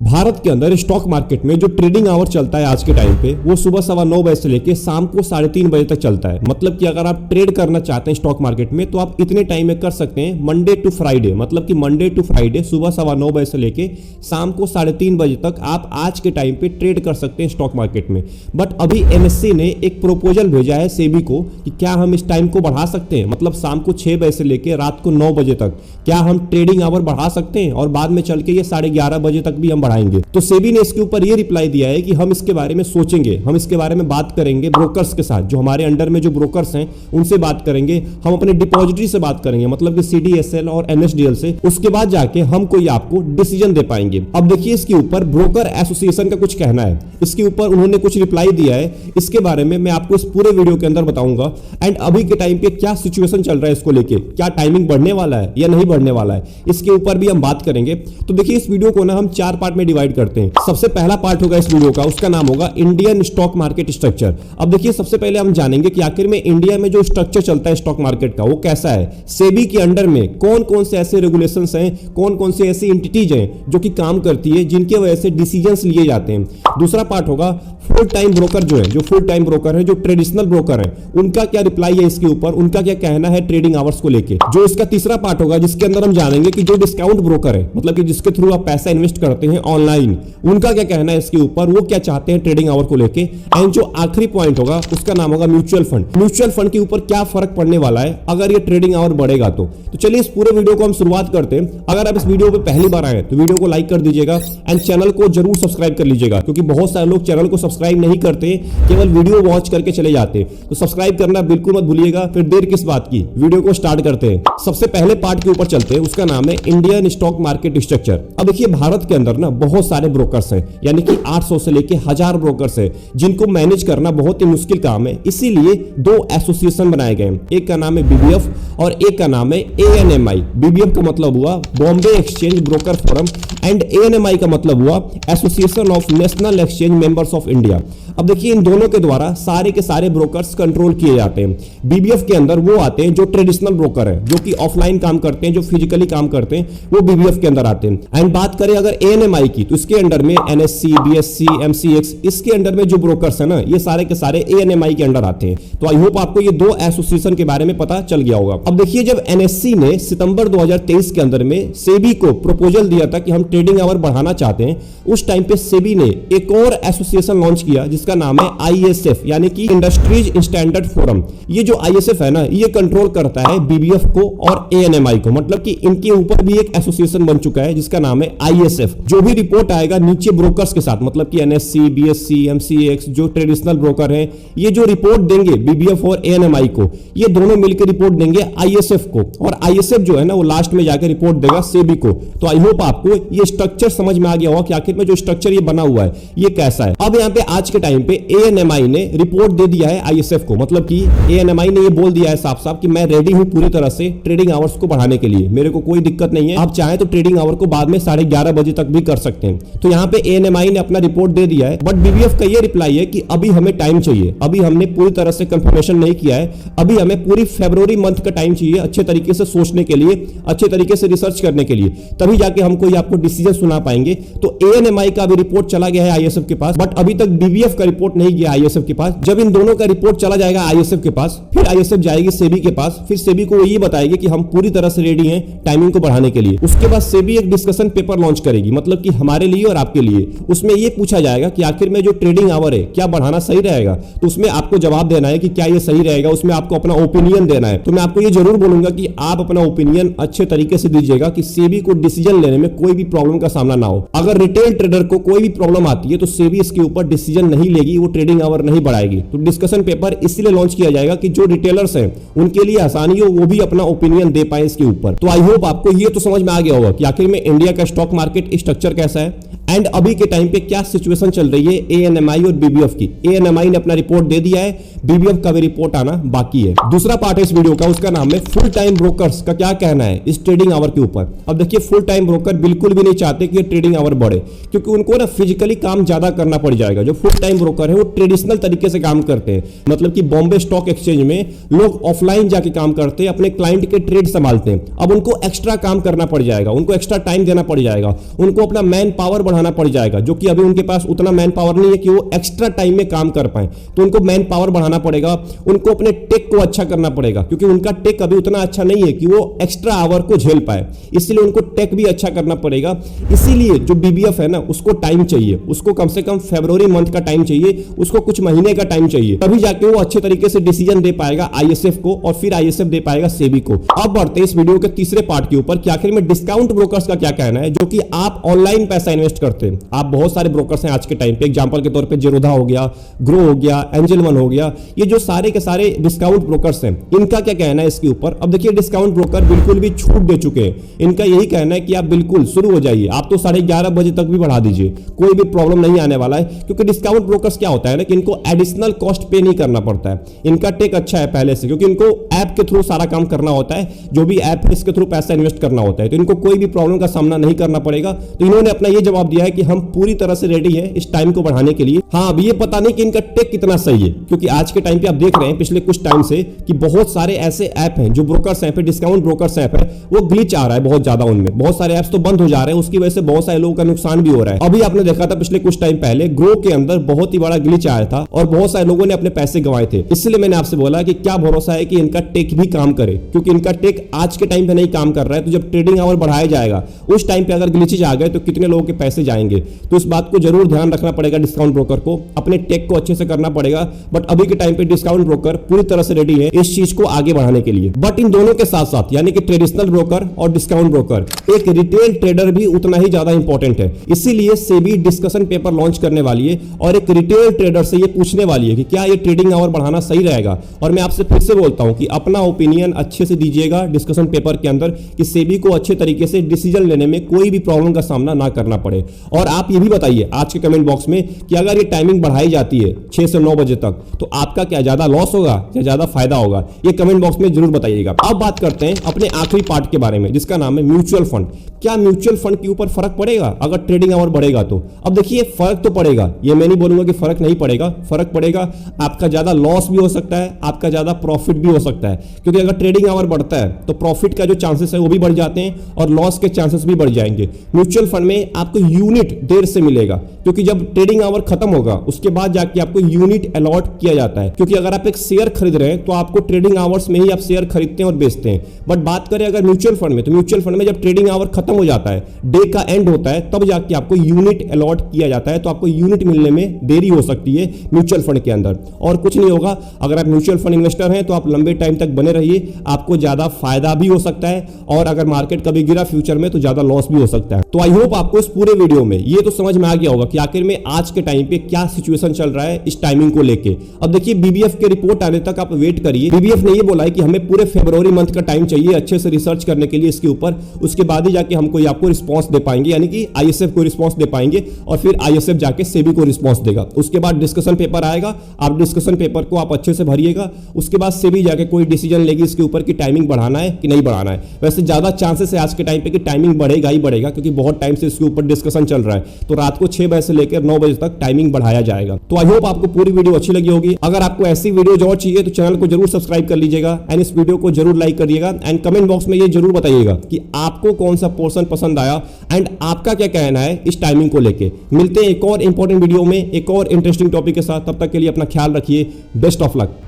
भारत के अंदर stock market में जो ट्रेडिंग आवर चलता है आज के टाइम पे वो सुबह 9:15 बजे से लेके शाम को 3:30 बजे तक चलता है। मतलब कि अगर आप ट्रेड करना चाहते हैं स्टॉक मार्केट में तो आप इतने टाइम में कर सकते हैं मंडे टू फ्राइडे। मतलब कि मंडे टू फ्राइडे सुबह 9:15 बजे से लेके शाम को 3:30 बजे तक आप आज के टाइम पे ट्रेड कर सकते हैं स्टॉक मार्केट में। बट अभी एनएससी ने एक प्रपोजल भेजा है सेबी को कि क्या हम इस टाइम को बढ़ा सकते हैं, मतलब शाम को 6 बजे से लेके रात को 9 बजे तक क्या हम ट्रेडिंग आवर बढ़ा सकते हैं और बाद में चल के ये 11:30 बजे तक भी हम बढ़ाएंगे। तो सेबी ने इसके ऊपर ये रिप्लाई दिया है कि हम इसके बारे में सोचेंगे, हम इसके बारे में बात करेंगे ब्रोकर्स के साथ, जो हमारे अंडर में जो ब्रोकर्स हैं उनसे बात करेंगे, हम अपने डिपॉजिटरी से बात करेंगे, मतलब कि सीडीएसएल और एनएसडीएल से। उसके बाद जाके हम कोई आपको डिसीजन दे पाएंगे। अब देखिए इसके ऊपर ब्रोकर एसोसिएशन का कुछ कहना है, इसके ऊपर उन्होंने कुछ रिप्लाई दिया है। इसके बारे में मैं आपको इस पूरे वीडियो के अंदर बताऊंगा। एंड अभी के टाइम पे क्या सिचुएशन चल रहा है इसको लेके, क्या टाइमिंग बढ़ने वाला है या नहीं बढ़ने वाला है, इसके ऊपर भी हम बात करेंगे। तो देखिए इस वीडियो को ना हम 4 पार्ट में डिवाइड करते हैं। सबसे पहला पार्ट होगा इस वीडियो का, उसका नाम होगा इंडियन स्टॉक मार्केट स्ट्रक्चर। अब देखिए सबसे पहले हम जानेंगे कि आखिर में इंडिया में जो स्ट्रक्चर चलता है स्टॉक मार्केट का वो कैसा है, सेबी के अंडर में कौन कौन से ऐसे रेगुलेशंस हैं, कौन कौन से ऐसी एंटिटीज हैं जो कि काम करती है, जिनकी वजह से डिसीजंस लिए जाते हैं। दूसरा पार्ट होगा फुल टाइम ब्रोकर जो है, जो फुल टाइम ब्रोकर है, जो ट्रेडिशनल ब्रोकर है, उनका क्या रिप्लाई है इसके ऊपर, उनका क्या कहना है ट्रेडिंग आवर्स को लेके। जो इसका तीसरा पार्ट होगा जिसके अंदर हम जानेंगे कि जो डिस्काउंट ब्रोकर है, मतलब कि जिसके थ्रू आप पैसा इन्वेस्ट करते हैं ऑनलाइन, उनका क्या कहना है इसके ऊपर, वो क्या चाहते हैं ट्रेडिंग आवर को लेके। एंड जो आखिरी पॉइंट होगा उसका नाम होगा म्यूचुअल फंड। म्यूचुअल फंड के ऊपर क्या फर्क पड़ने वाला है अगर ये ट्रेडिंग आवर बढ़ेगा तो चलिए इस पूरे वीडियो को हम शुरुआत करते हैं। अगर आप इस वीडियो पे पहली बार आए तो वीडियो को लाइक कर दीजिएगा एंड चैनल को जरूर सब्सक्राइब कर लीजिएगा, क्योंकि बहुत सारे लोग चैनल को सब्सक्राइब नहीं करते, केवल वीडियो वॉच करके चले जाते। तो सब्सक्राइब करना बिल्कुल मत भूलिएगा। फिर देर किस बात की, वीडियो को स्टार्ट करते हैं। सबसे पहले पार्ट के ऊपर चलते हैं, उसका नाम है इंडियन स्टॉक मार्केट स्ट्रक्चर। अब देखिए भारत के अंदर ना बहुत सारे ब्रोकर्स हैं, यानी कि 800 से लेके 1000 ब्रोकर्स हैं, जिनको मैनेज करना बहुत ही मुश्किल काम है। इसीलिए 2 एसोसिएशन बनाए गए, एक का नाम है बीबीएफ और एक का नाम है एएनएमआई। बीबीएफ का मतलब हुआ Bombay exchange broker forum and ANMI का मतलब हुआ association of national exchange members of India. अब देखिए इन दोनों के द्वारा सारे के सारे ब्रोकर्स कंट्रोल किए जाते हैं। बीबीएफ के अंदर वो आते हैं जो ट्रेडिशनल ब्रोकर है, जो कि ऑफलाइन काम करते हैं, जो फिजिकली काम करते हैं, वो बीबीएफ के अंदर आते हैं। एंड बात करें अगर एएनएमआई की तो इसके अंडर में एनएससी, बीएससी, एमसीएक्स, इसके अंडर में जो ब्रोकर्स है ना, ये सारे के सारे एएनएमआई के अंडर आते हैं। तो आई होप आपको ये 2 एसोसिएशन के बारे में पता चल गया होगा। अब देखिए जब एनएससी ने सितंबर 2023 के अंदर में सेबी को प्रपोजल दिया था कि हम ट्रेडिंग आवर बढ़ाना चाहते हैं, उस टाइम पे सेबी ने एक और एसोसिएशन लॉन्च किया जिसका नाम है आईएसएफ, यानी कि इंडस्ट्रीज स्टैंडर्ड फोरम। ये जो आईएसएफ है ना, ये कंट्रोल करता है बीबीएफ को और एएनएमआई को, मतलब कि इनके ऊपर भी एक एसोसिएशन बन चुका है जिसका नाम है आईएसएफ। जो भी रिपोर्ट आएगा नीचे ब्रोकर्स के साथ, मतलब कि एनएससी, बीएससी, एमसीएक्स, जो ट्रेडिशनल ब्रोकर है, ये जो रिपोर्ट देंगे बीबीएफ और एएनएमआई को, ये दोनों मिलकर रिपोर्ट देंगे आईएसएफ को, और आईएसएफ जो है ना वो लास्ट में जाकर रिपोर्ट देगा सेबी को। तो आई होप आपको ये स्ट्रक्चर समझ में आ गया होगा कि आखिर में जो स्ट्रक्चर ये बना हुआ है ये कैसा है। अब यहाँ पे आज के टाइम पे एएनएमआई ने रिपोर्ट दे दिया है आईएसएफ को, मतलब कि एएनएमआई ने ये बोल दिया है साफ साफ कि मैं रेडी हूं पूरी तरह से ट्रेडिंग आवर्स को बढ़ाने के लिए, मेरे को कोई दिक्कत नहीं है, आप चाहें तो ट्रेडिंग आवर को बाद में 11:30 बजे तक भी कर सकते हैं। तो यहाँ पे एएनएमआई ने अपना रिपोर्ट दे दिया है। बट बीबीएफ का ये रिप्लाई है कि अभी हमें टाइम चाहिए, अभी हमने पूरी तरह से कंफर्मेशन नहीं किया है, अभी हमें पूरी फरवरी मंथ का टाइम चाहिए अच्छे तरीके से सोचने के लिए, अच्छे तरीके से रिसर्च करने के लिए, तभी जाके हम कोई आपको डिसीजन सुना पाएंगे। तो एएनएमआई का भी रिपोर्ट चला गया है आईएसएफ के पास, बट अभी तक बीबीएफ का रिपोर्ट नहीं गया आईएसएफ के पास। जब इन दोनों का रिपोर्ट चला जाएगा आईएसएफ के पास, फिर आईएसएफ जाएगी सेबी के पास, फिर सेबी को ये बताएगी कि हम पूरी तरह से रेडी हैं टाइमिंग को बढ़ाने के लिए। उसके बाद सेबी एक डिस्कशन पेपर लॉन्च करेगी, मतलब कि हमारे लिए और आपके लिए। उसमें यह पूछा जाएगा कि आखिर में जो ट्रेडिंग आवर है क्या बढ़ाना सही रहेगा, तो उसमें आपको जवाब देना है कि क्या ये सही रहेगा, उसमें आपको अपना ओपिनियन देना है। तो मैं आपको ये जरूर बोलूंगा कि आप अपना ओपिनियन अच्छे तरीके से दीजिएगा कि सेबी को डिसीजन लेने में कोई भी प्रॉब्लम का सामना ना हो। अगर रिटेल ट्रेडर को कोई भी प्रॉब्लम आती है तो सेबी इसके ऊपर डिसीजन नहीं लेगी, वो ट्रेडिंग आवर नहीं बढ़ाएगी। तो डिस्कशन पेपर इसलिए लॉन्च किया जाएगा कि जो रिटेलर्स हैं उनके लिए आसानी हो, वो भी अपना ओपिनियन दे पाए इसके ऊपर। तो आई होप आपको ये तो समझ में आ गया होगा कि आखिर में इंडिया का स्टॉक मार्केट स्ट्रक्चर कैसा है एंड अभी के टाइम पे क्या सिचुएशन चल रही है एएनएमआई और बीबीएफ की। एएनएमआई ने अपना रिपोर्ट दे दिया है, बीबीएफ का भी रिपोर्ट आना बाकी है। दूसरा पार्ट है इस वीडियो का, उसका नाम है फुल टाइम ब्रोकर्स का क्या कहना है इस ट्रेडिंग आवर के ऊपर। अब देखिए फुल टाइम ब्रोकर बिल्कुल भी नहीं चाहते कि ट्रेडिंग आवर बढ़े, क्योंकि उनको ना फिजिकली काम ज्यादा करना पड़ जाएगा। जो फुल टाइम ब्रोकर है वो ट्रेडिशनल तरीके से काम करते हैं, मतलब कि बॉम्बे स्टॉक एक्सचेंज में लोग ऑफलाइन जाके काम करते हैं, अपने क्लाइंट के ट्रेड संभालते हैं। अब उनको एक्स्ट्रा काम करना पड़ जाएगा, उनको एक्स्ट्रा टाइम देना पड़ जाएगा, उनको अपना मैन पावर बढ़ाना पड़ जाएगा, जो कि अभी उनके पास उतना मैन पावर नहीं है कि वो एक्स्ट्रा टाइम में काम कर पाए। तो उनको मैन पावर बढ़ाना पड़ेगा, उनको अपने टेक को अच्छा करना पड़ेगा, क्योंकि उनका टेक अभी उतना अच्छा नहीं है कि वो एक्स्ट्रा आवर को झेल पाए, इसलिए उनको टेक भी अच्छा करना पड़ेगा। इसीलिए जो बीबीएफ है ना, उसको टाइम चाहिए, उसको कम से कम फरवरी मंथ का टाइम चाहिए, उसको कुछ महीने का टाइम चाहिए, तभी जाके वो अच्छे तरीके से डिसीजन दे पाएगा आईएसएफ को, और फिर आईएसएफ दे पाएगा सेबी को। अब बढ़ते हैं इस वीडियो के तीसरे पार्ट के ऊपर कि आखिर में डिस्काउंट ब्रोकर्स का क्या कहना है, जो कि आप ऑनलाइन पैसा इन्वेस्ट करते हैं। आप बहुत सारे ब्रोकर्स हैं आज के टाइम पे, एग्जांपल के तौर पे जेरोधा हो गया, ग्रो हो गया, एंजल वन हो गया, ये जो सारे के सारे डिस्काउंट ब्रोकर्स हैं, इनका क्या कहना है इसके ऊपर। अब देखिए, डिस्काउंट ब्रोकर बिल्कुल भी छूट दे चुके हैं। इनका यही कहना है कि आप बिल्कुल शुरू हो जाइए, आप तो 11:30 बजे तक भी बढ़ा दीजिए, कोई भी प्रॉब्लम नहीं आने वाला है। क्योंकि डिस्काउंट ब्रोकर्स क्या होता है ना, कि इनको एडिशनल कॉस्ट पे नहीं करना पड़ता है, इनका टेक अच्छा है पहले से, क्योंकि इनको ऐप के थ्रू सारा काम करना होता है, जो भी ऐप है इसके थ्रू पैसा इन्वेस्ट करना होता है, तो इनको कोई भी प्रॉब्लम का सामना नहीं करना पड़ेगा। तो इन्होंने अपना ये जवाब दिया है कि हम पूरी तरह से रेडी है इस टाइम को बढ़ाने के लिए। हाँ, अब ये पता नहीं कि इनका टेक कितना सही है, क्योंकि आज के टाइम पे आप देख रहे हैं पिछले कुछ टाइम से कि बहुत सारे ऐसे ऐप हैं जो ब्रोकर्स ऐप है, डिस्काउंट ब्रोकर्स ऐप है, वो ग्लिच आ रहा है बहुत ज्यादा, उनमें बहुत सारे ऐप्स तो बंद हो जा रहे हैं, उसकी वजह से बहुत सारे लोगों का नुकसान भी हो रहा है। अभी आपने देखा था पिछले कुछ टाइम पहले ग्रो के अंदर बहुत ही बड़ा ग्लिच आया था और बहुत सारे लोगों ने अपने पैसे गंवाए थे। इसलिए मैंने आपसे बोला कि क्या भरोसा है कि इनका टेक भी काम करे, क्योंकि इनका टेक आज के टाइम पे नहीं काम कर रहा है। तो जब ट्रेडिंग आवर बढ़ाया जाएगा उस टाइम पे अगर ग्लिचेज आ गए तो कितने लोगों के पैसे जाएंगे। तो इस बात को जरूर ध्यान रखना पड़ेगा डिस्काउंट ब्रोकर को, अपने टेक को अच्छे से करना पड़ेगा। बट अभी के टाइम पे डिस्काउंट ब्रोकर पूरी तरह से रेडी है इस चीज को आगे बढ़ाने के लिए। बट इन दोनों के साथ साथ, यानी कि ट्रेडिशनल ब्रोकर और डिस्काउंट ब्रोकर, एक रिटेल ट्रेडर भी उतना ही ज्यादा इंपॉर्टेंट है। इसीलिए सेबी डिस्कशन पेपर लॉन्च करने वाली है और एक रिटेल ट्रेडर से ये पूछने वाली है कि क्या ये ट्रेडिंग आवर बढ़ाना सही रहेगा। और मैं आपसे फिर से बोलता हूं कि अपना ओपिनियन अच्छे से दीजिएगा डिस्कशन पेपर के अंदर, कि सेबी को अच्छे तरीके से डिसीजन लेने में कोई भी प्रॉब्लम का सामना ना करना पड़े। और आप ये भी बताइए आज के कमेंट बॉक्स में कि अगर ये टाइमिंग बढ़ाई जाती है 6 से 9 बजे तक, तो आपका क्या ज्यादा लॉस होगा या ज्यादा फायदा होगा, ये कमेंट बॉक्स में जरूर बताइएगा। अब बात करते हैं अपने आखिरी पार्ट के बारे में, जिसका नाम है म्यूचुअल फंड। क्या म्यूचुअल फंड के ऊपर फर्क पड़ेगा अगर ट्रेडिंग आवर बढ़ेगा तो? अब देखिए, फर्क तो पड़ेगा, ये मैं नहीं बोलूंगा कि फर्क नहीं पड़ेगा, फर्क पड़ेगा। आपका ज्यादा लॉस भी हो सकता है, आपका ज्यादा प्रॉफिट भी हो सकता है, क्योंकि अगर ट्रेडिंग आवर बढ़ता है तो प्रॉफिट का जो चांसेस है वो भी बढ़ जाते हैं और लॉस के चांसेस भी बढ़ जाएंगे। म्यूचुअल फंड में आपको यूनिट देर से मिलेगा, क्योंकि जब ट्रेडिंग आवर खत्म होगा उसके बाद जाके आपको यूनिट अलॉट किया जाता है। क्योंकि अगर आप एक शेयर खरीद रहे हैं तो आपको ट्रेडिंग आवर्स में ही आप शेयर खरीदते हैं और बेचते हैं। बट बात करें अगर म्यूचुअल फंड में, तो म्यूचुअल फंड में जब ट्रेडिंग आवर खत्म हो जाता है, डे का एंड होता है, तब जाके आपको यूनिट अलॉट किया जाता है। तो आपको यूनिट मिलने में देरी हो सकती है म्यूचुअल फंड के अंदर, और कुछ नहीं होगा। अगर आप म्यूचुअल फंड इन्वेस्टर हैं तो आप लंबे टाइम तक बने रहिए, आपको ज्यादा फायदा भी हो सकता है, और अगर मार्केट कभी गिरा फ्यूचर में तो ज्यादा लॉस भी हो सकता है। तो आई होप आपको इस पूरे वीडियो में ये तो समझ में आ गया होगा कि आखिर में आज के टाइम पे क्या सिचुएशन चल रहा है इस टाइमिंग को लेके। अब देखिए, बीबीएफ के रिपोर्ट आने तक आप वेट करिए। बीबीएफ ने ये बोला है कि हमें पूरे फरवरी मंथ का टाइम चाहिए अच्छे से रिसर्च करने के लिए इसके ऊपर, उसके बाद ही जाके हमको आपको रिस्पॉन्स दे पाएंगे, यानी कि आईएसएफ को रिस्पॉन्स दे पाएंगे, और फिर आईएसएफ जाके सेबी को रिस्पॉन्स देगा। उसके बाद डिस्कशन पेपर आएगा, आप डिस्कशन पेपर को आप अच्छे से भरिएगा, उसके बाद सेबी जाके कोई डिसीजन लेगी इसके ऊपर कि टाइमिंग बढ़ाना है कि नहीं बढ़ाना है। वैसे ज्यादा चांसेस है आज के टाइम पे कि टाइमिंग बढ़ेगा ही बढ़ेगा, क्योंकि बहुत टाइम से इसके ऊपर डिस्कशन चल रहा है। तो रात को 6 बजे से लेकर 9 बजे तक टाइमिंग बढ़ाया जाएगा। तो आई होप आपको पूरी वीडियो अच्छी लगी होगी। अगर आपको ऐसी वीडियो और चाहिए तो चैनल को जरूर सब्सक्राइब कर लीजिएगा एंड इस वीडियो को जरूर लाइक करिएगा एंड कमेंट बॉक्स में ये जरूर बताइएगा कि आपको कौन सा पोर्शन पसंद आया एंड आपका क्या कहना है इस टाइमिंग को लेके। मिलते हैं एक और इंपॉर्टेंट वीडियो में एक और इंटरेस्टिंग टॉपिक के साथ, तब तक के लिए अपना ख्याल रखिए। Best of luck.